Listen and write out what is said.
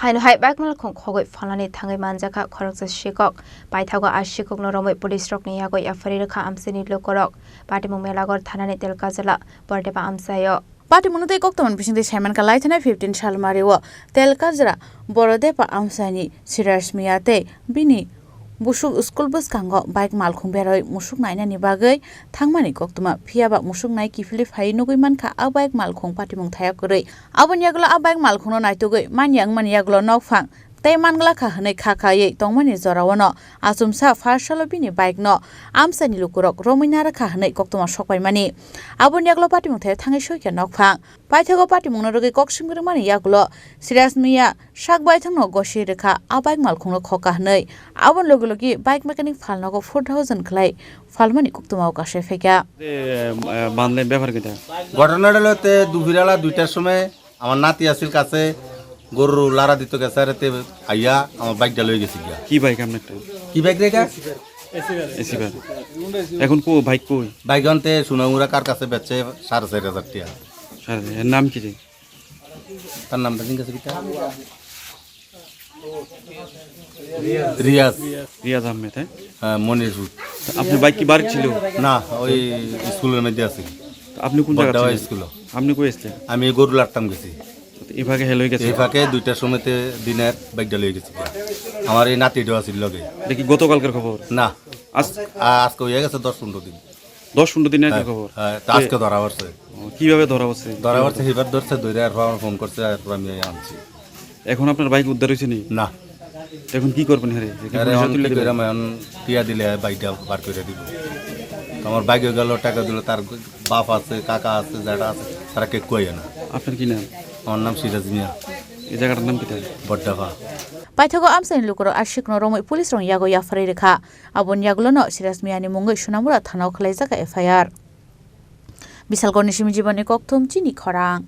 Haino hai bag Malkhung Khogwi Phalnani Thangwi Manjakha Khoroksa Sikok Paithago a Sikok noromoi police rok ni yagoi afari rekha amsini lokorok Patimung melagor thanani telkajala Bordepa amsayo Patimun te koktaman bisinde Simon ka laithana 15 sal mariwo telkajra Bordepa amsani Sirasmiate bini Busuk school bus kango bike Malkhung beroi musuk naina ni bagai thangmani koktuma phiaba musuk nai kifili Haino goi manka a bike Malkhung patimung thaya koroi abon yagla a bike Malkhung no naitogoi manyang man yaglo nokphang tei mangla kha hne kha khaye tongmani jorawano asumsa farsalo bini bike no amsani lukurok romina ra kha hne koktuma sokpai mani abon yaglo patimung thaya thangai soikya nokphang paithago patimung no rogi koksimgri mani yaglo sirasmiya sakbai thangno gosi rekha a bike Malkhung no khoka hne abon logi bike mechanic Phalnago 4000 khlai Phalmani koktuma kashe feka বানলেন ব্যাপার কিটা ঘটনাটা হলো দুপুরবেলা 2টার সময় আমার নাতি আসিল কাছে গরু লারা দিত গেছে আর আইয়া আমার বাইকটা লয়ে গেছি গিয়া কি বাইক আপনার কি বাইক রেখা এসি বাইক এখন কো বাইক কই বাইক আনতে সুনামুরা কার কাছে বেচে 4,500 টাকা এর নাম কি রে তার নামটা জিজ্ঞাসা কাছে কিটা রিয়াজ আহমেদ হ্যাঁ মনির আপনার বাইক কি বাড়ি ছিল না ওই স্কুলের মধ্যে আছে আপনি কোন জায়গা ছিলেন স্কুলে আপনি কই আসছেন আমি গরু লাটতাম গেছি এই ভাগে হেল হয়ে গেছে এই ফাঁকে 2টার সময়তে দিনের বাইকটা লয়ে গেছি আমার এই নাতিটাও আছিল লগে দেখি গতকালকার খবর না আজকে হয়ে গেছে 10-15 দিন 10-15 দিন আগের খবর হ্যাঁ আজকে ধরা পড়ছে কিভাবে ধরা পড়ছে এবার ধরছে ধরে আর ফোন করছে আর আমি আনছি এখন আপনার বাইক উদ্ধার হয়েছে নি না এখন কি করবেন হ্যাঁ টিয়া দিলে বাইকটা বার করে দিব আমার বাইকে গেল টাকা দিল তার বাপ আছে কাকা আছে যারা আছে তারা কে কই না আপনার কি নাম আমার নাম সিরাজ মিয়া এই জায়গাটার নাম কিটা বড়ডাফা Paithago amsani lukoro ashikno romoi police rong yago yafari rekha abon yaglo no Siras Miyani mungoi Sunamura thanao khlaijaka FIR Bisalgor nishimi jiboni kokthum Chini Khorang